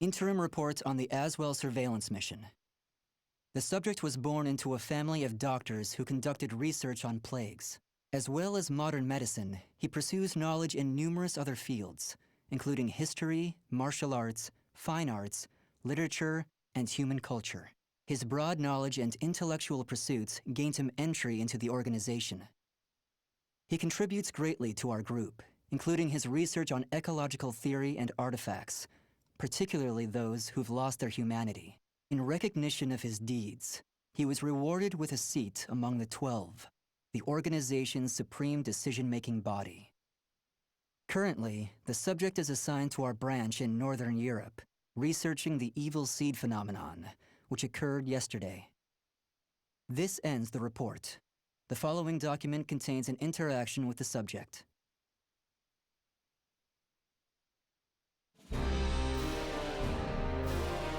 Interim report on the Azwel surveillance mission. The subject was born into a family of doctors who conducted research on plagues. As well as modern medicine, he pursues knowledge in numerous other fields, including history, martial arts, fine arts, literature, and human culture. His broad knowledge and intellectual pursuits gained him entry into the organization. He contributes greatly to our group, including his research on ecological theory and artifacts, particularly those who've lost their humanity. In recognition of his deeds, he was rewarded with a seat among the 12, the organization's supreme decision-making body. Currently, the subject is assigned to our branch in Northern Europe, researching the evil seed phenomenon, which occurred yesterday. This ends the report. The following document contains an interaction with the subject.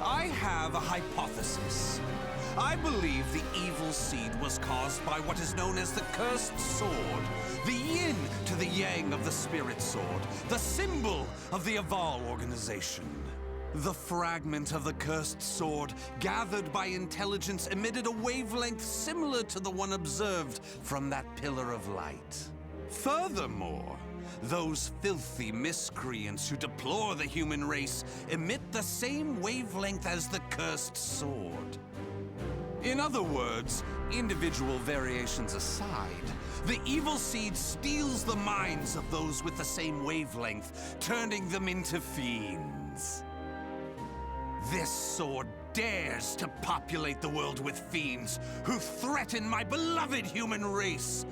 I have a hypothesis. I believe the evil seed was caused by what is known as the cursed sword, the yin to the yang of the spirit sword, the symbol of the Azwel organization. The fragment of the cursed sword, gathered by intelligence, emitted a wavelength similar to the one observed from that pillar of light. Furthermore, those filthy miscreants who deplore the human race emit the same wavelength as the cursed sword. In other words, individual variations aside, the evil seed steals the minds of those with the same wavelength, turning them into fiends. This sword dares to populate the world with fiends who threaten my beloved human race.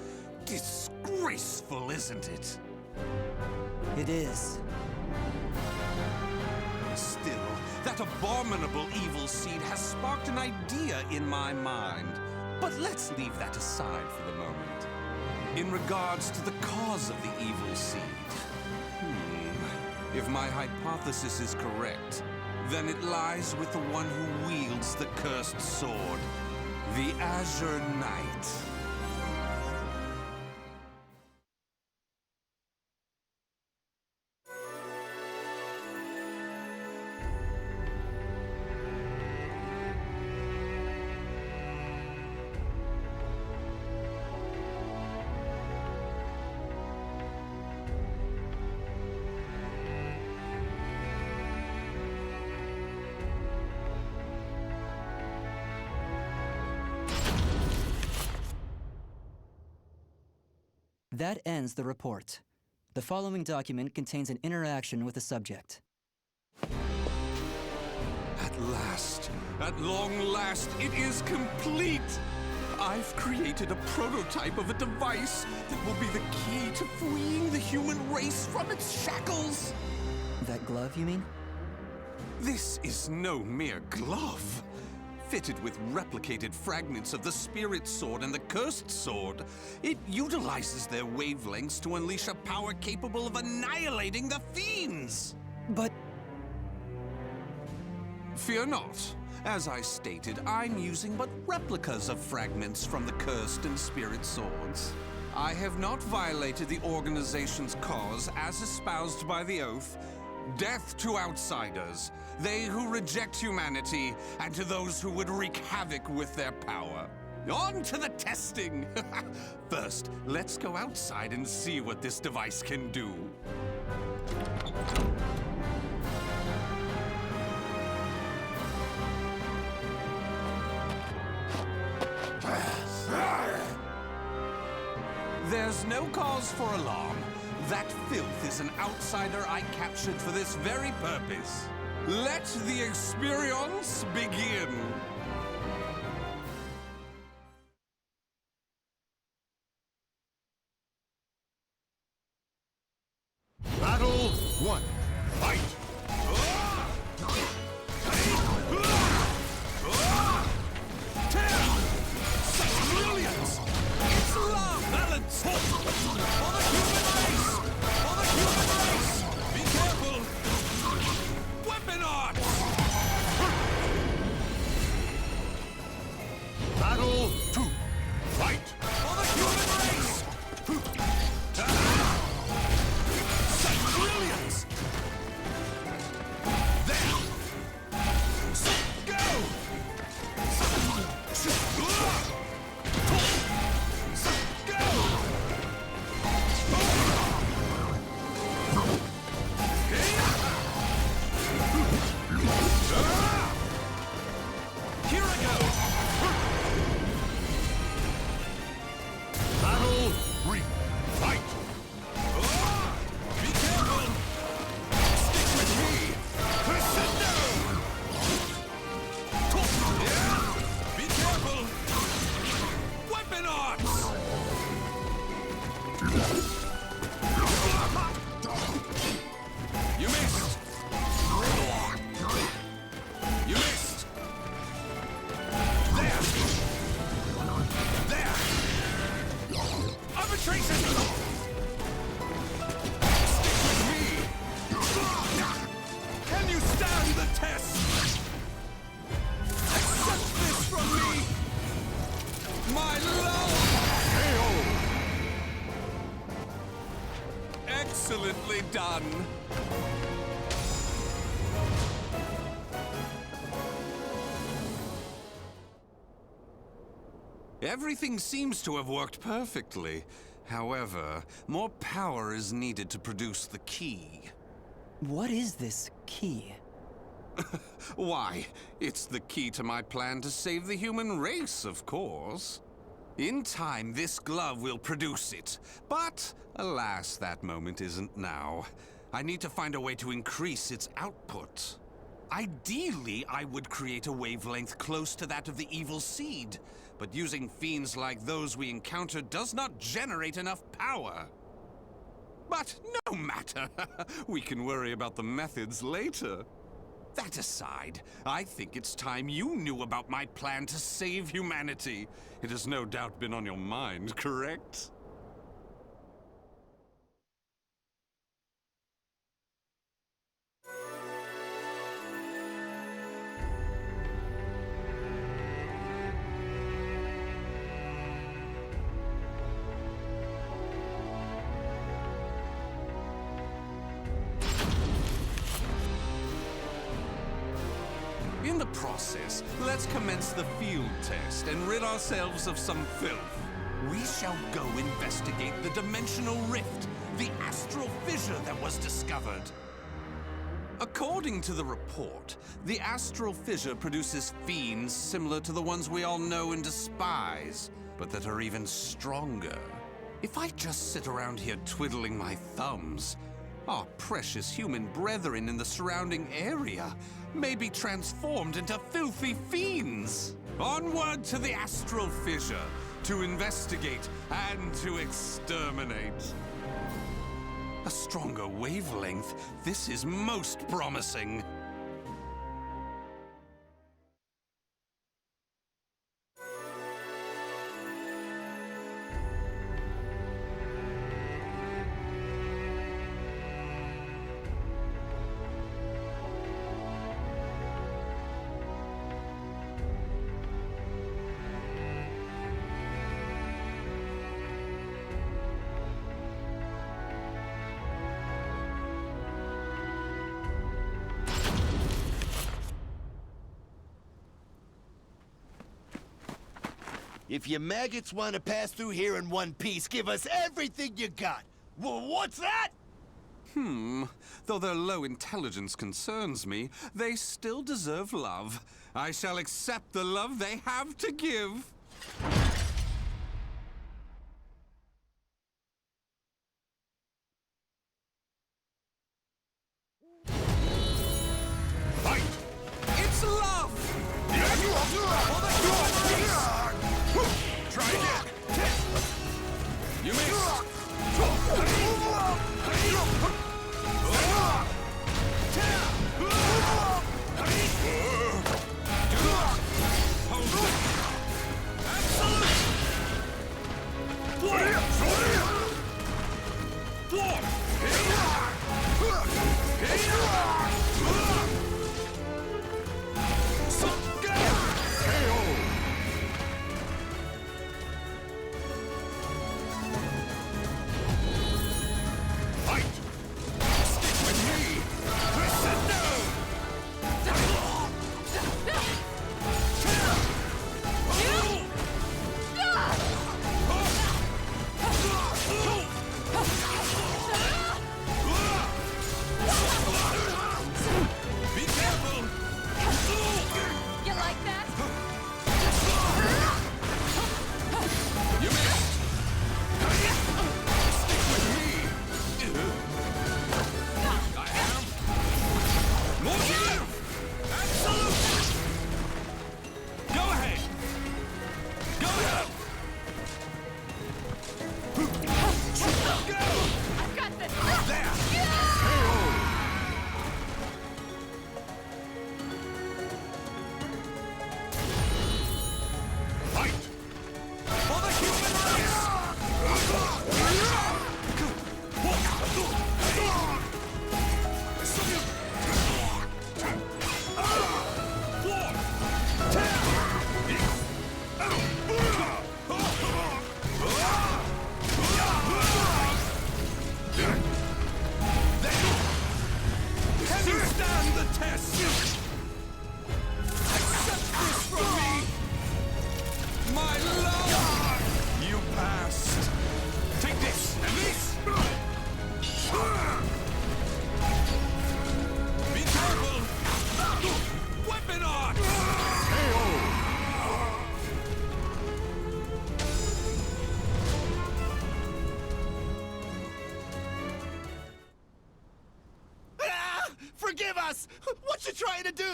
Disgraceful, isn't it? It is. Still, that abominable evil seed has sparked an idea in my mind. But let's leave that aside for the moment. In regards to the cause of the evil seed, if my hypothesis is correct, then it lies with the one who wields the cursed sword, the Azure Knight. That ends the report. The following document contains an interaction with the subject. At long last, it is complete! I've created a prototype of a device that will be the key to freeing the human race from its shackles! That glove, you mean? This is no mere glove. Fitted with replicated fragments of the spirit sword and the cursed sword, it utilizes their wavelengths to unleash a power capable of annihilating the fiends! But... Fear not. As I stated, I'm using but replicas of fragments from the cursed and spirit swords. I have not violated the organization's cause as espoused by the oath. Death to outsiders, they who reject humanity, and to those who would wreak havoc with their power. On to the testing! First, let's go outside and see what this device can do. There's no cause for alarm. That filth is an outsider I captured for this very purpose. Let the experience begin! Battle 1. Fight! Such brilliance! It's love! Balance! For the human race! For the human race! Be careful! Weapon arts! the test! Accept this from me! My love! Excellently done! Everything seems to have worked perfectly. However, more power is needed to produce the key. What is this key? Why, it's the key to my plan to save the human race, of course. In time, this glove will produce it. But, alas, that moment isn't now. I need to find a way to increase its output. Ideally, I would create a wavelength close to that of the evil seed. But using fiends like those we encountered does not generate enough power. But no matter. We can worry about the methods later. That aside, I think it's time you knew about my plan to save humanity. It has no doubt been on your mind, correct? In the process, let's commence the field test and rid ourselves of some filth. We shall go investigate the dimensional rift, the astral fissure that was discovered. According to the report, the astral fissure produces fiends similar to the ones we all know and despise, but that are even stronger. If I just sit around here twiddling my thumbs, our precious human brethren in the surrounding area may be transformed into filthy fiends. Onward to the astral fissure, to investigate and to exterminate. A stronger wavelength, this is most promising. If you maggots want to pass through here in one piece, give us everything you got. Well, what's that? Though their low intelligence concerns me, they still deserve love. I shall accept the love they have to give. Fight! It's love! For the human race! Try again! You missed!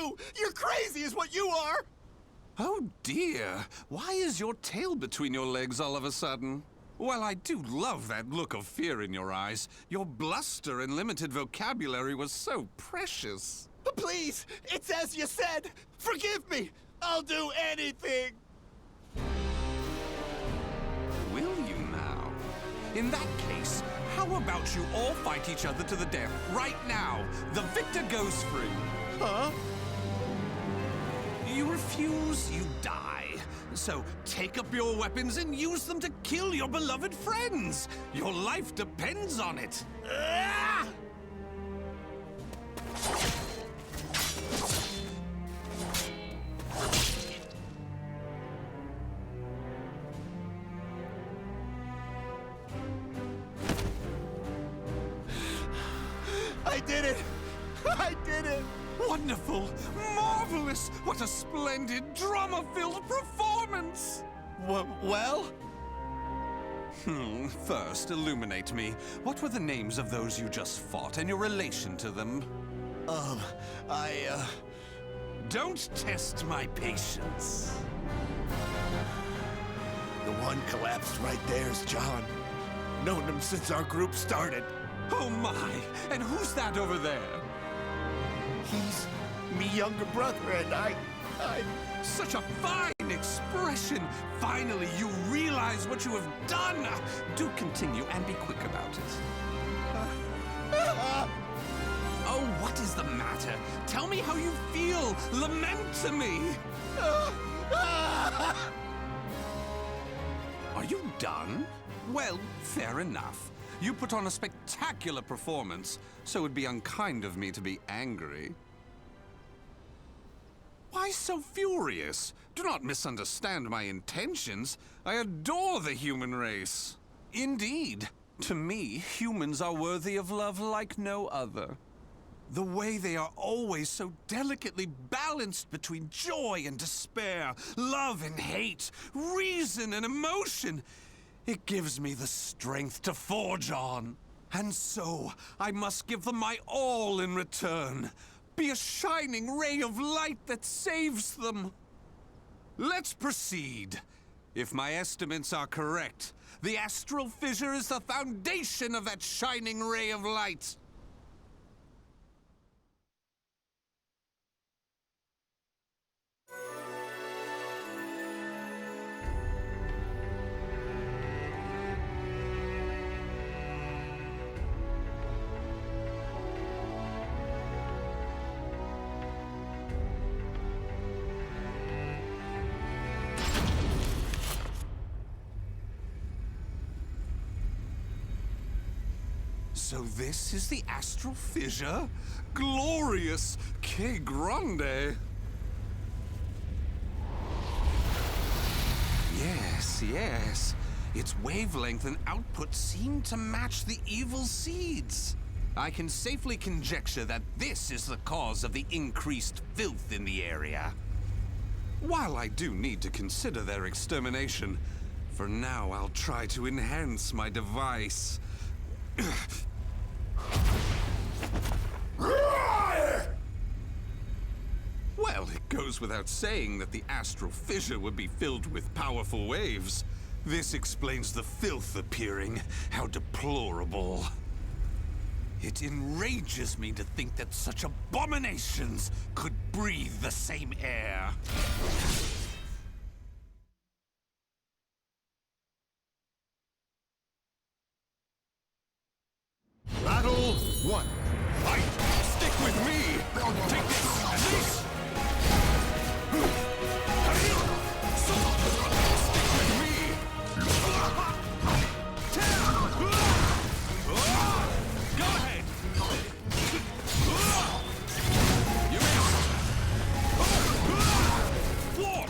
too! You're crazy is what you are! Oh dear, why is your tail between your legs all of a sudden? Well, I do love that look of fear in your eyes. Your bluster and limited vocabulary was so precious. Please, it's as you said! Forgive me! I'll do anything! Will you now? In that case, how about you all fight each other to the death right now? The victor goes free. Huh? You refuse, you die. So take up your weapons and use them to kill your beloved friends. Your life depends on it. Ah! I did it! I did it! Wonderful! Marvelous! What a splendid, drama-filled performance! Well? First, illuminate me. What were the names of those you just fought and your relation to them? Don't test my patience. The one collapsed right there's John. Known him since our group started. Oh my! And who's that over there? He's me younger brother, and I... Such a fine expression! Finally, you realize what you have done! Do continue and be quick about it. Oh, what is the matter? Tell me how you feel! Lament to me! Are you done? Well, fair enough. You put on a spectacular performance, so it'd be unkind of me to be angry. Why so furious? Do not misunderstand my intentions. I adore the human race. Indeed, to me, humans are worthy of love like no other. The way they are always so delicately balanced between joy and despair, love and hate, reason and emotion. It gives me the strength to forge on. And so, I must give them my all in return. Be a shining ray of light that saves them. Let's proceed. If my estimates are correct, the astral fissure is the foundation of that shining ray of light. So this is the astral fissure? Glorious! Que grande! Yes. Its wavelength and output seem to match the evil seeds. I can safely conjecture that this is the cause of the increased filth in the area. While I do need to consider their extermination, for now I'll try to enhance my device. Well, it goes without saying that the astral fissure would be filled with powerful waves. This explains the filth appearing. How deplorable. It enrages me to think that such abominations could breathe the same air. Battle 1. Fight! Stick with me! Take this! And this! Stick with me! Go ahead! You missed! Floor!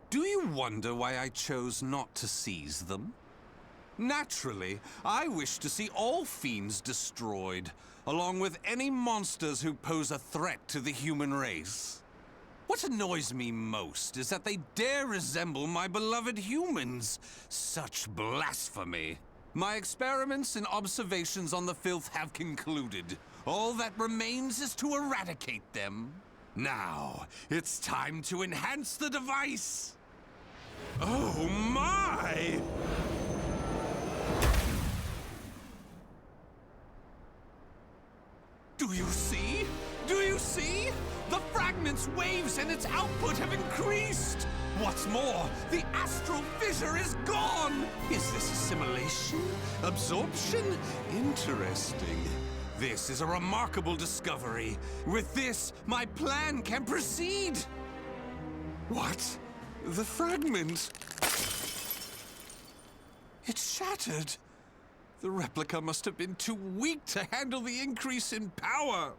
Do you wonder why I chose not to seize them? Naturally, I wish to see all fiends destroyed, along with any monsters who pose a threat to the human race. What annoys me most is that they dare resemble my beloved humans. Such blasphemy. My experiments and observations on the filth have concluded. All that remains is to eradicate them. Now, it's time to enhance the device. Oh my! Do you see? Do you see? The fragment's waves and its output have increased! What's more, the astral fissure is gone! Is this assimilation? Absorption? Interesting. This is a remarkable discovery. With this, my plan can proceed! What? The fragment? It's shattered! The replica must have been too weak to handle the increase in power.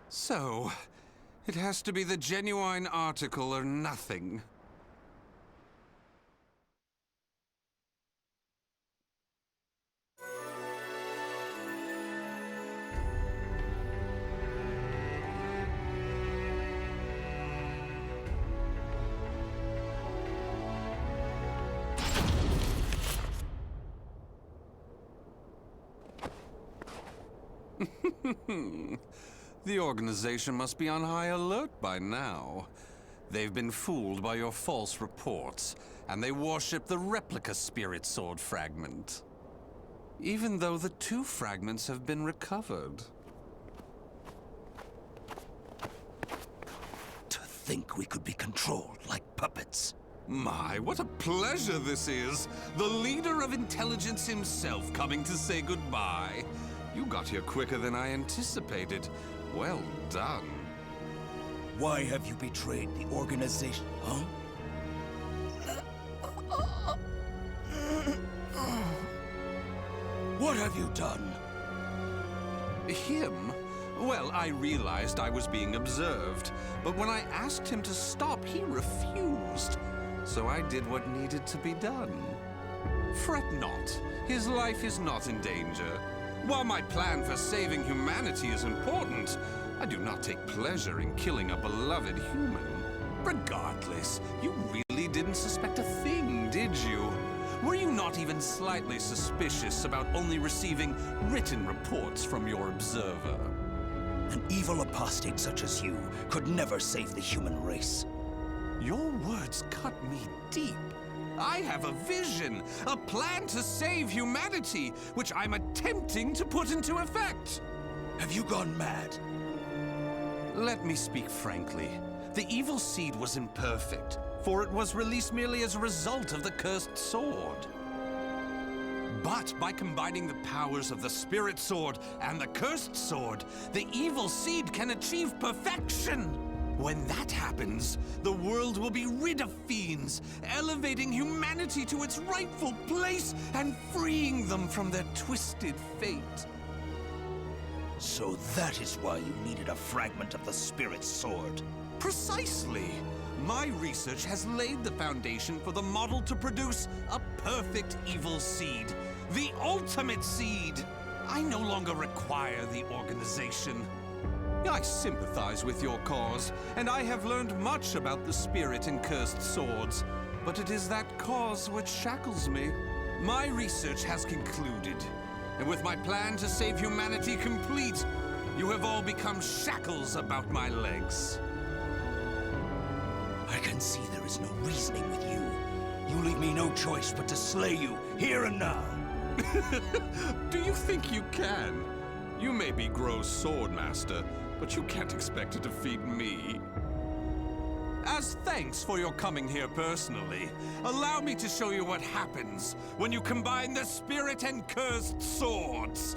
So, it has to be the genuine article or nothing. The organization must be on high alert by now. They've been fooled by your false reports, and they worship the replica spirit sword fragment. Even though the two fragments have been recovered. To think we could be controlled like puppets. My, what a pleasure this is! The leader of intelligence himself coming to say goodbye. You got here quicker than I anticipated. Well done. Why have you betrayed the organization, huh? What have you done? Him? Well, I realized I was being observed, but when I asked him to stop, he refused. So I did what needed to be done. Fret not. His life is not in danger. While my plan for saving humanity is important, I do not take pleasure in killing a beloved human. Regardless, you really didn't suspect a thing, did you? Were you not even slightly suspicious about only receiving written reports from your observer? An evil apostate such as you could never save the human race. Your words cut me deep. I have a vision, a plan to save humanity, which I'm attempting to put into effect. Have you gone mad? Let me speak frankly. The evil seed was imperfect, for it was released merely as a result of the cursed sword. But by combining the powers of the spirit sword and the cursed sword, the evil seed can achieve perfection. When that happens, the world will be rid of fiends, elevating humanity to its rightful place and freeing them from their twisted fate. So that is why you needed a fragment of the spirit sword. Precisely. My research has laid the foundation for the model to produce a perfect evil seed. The ultimate seed! I no longer require the organization. I sympathize with your cause, and I have learned much about the spirit and cursed swords. But it is that cause which shackles me. My research has concluded, and with my plan to save humanity complete, you have all become shackles about my legs. I can see there is no reasoning with you. You leave me no choice but to slay you, here and now. Do you think you can? You may be Gro's swordmaster, but you can't expect to defeat me. As thanks for your coming here personally, allow me to show you what happens when you combine the spirit and cursed swords.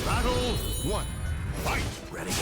Battle 1. Fight! Ready?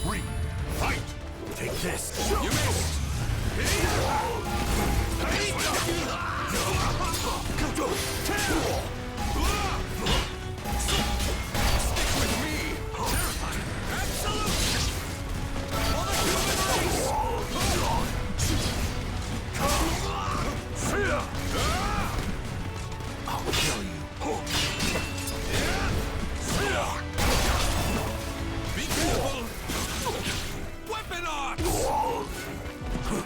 3, fight! Take this. You missed! Stick with me! Terrifying! Absolute! For the human race! I'll kill you. Be careful! Weapon arts! For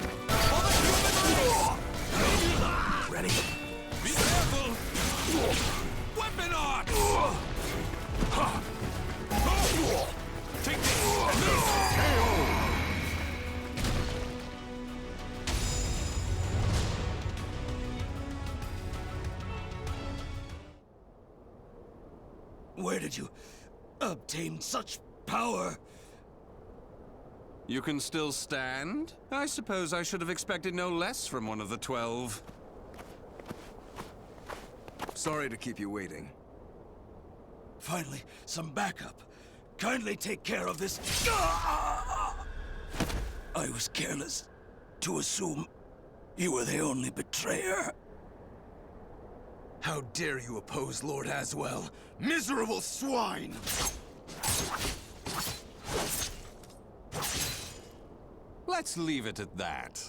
the human race! Ready? Be careful! Weapon arts! Take this! Where did you obtain such power? You can still stand? I suppose I should have expected no less from one of the 12. Sorry to keep you waiting. Finally, some backup. Kindly take care of this. I was careless to assume you were the only betrayer. How dare you oppose Lord Azwel? Miserable swine! Let's leave it at that.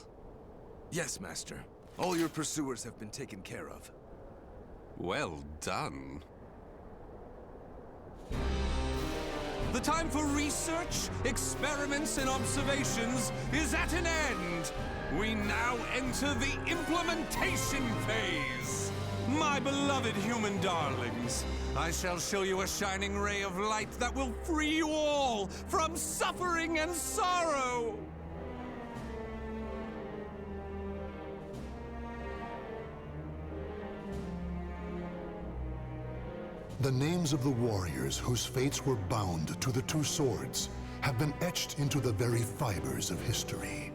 Yes, Master. All your pursuers have been taken care of. Well done. The time for research, experiments, and observations is at an end. We now enter the implementation phase. My beloved human darlings, I shall show you a shining ray of light that will free you all from suffering and sorrow. The names of the warriors whose fates were bound to the two swords have been etched into the very fibers of history.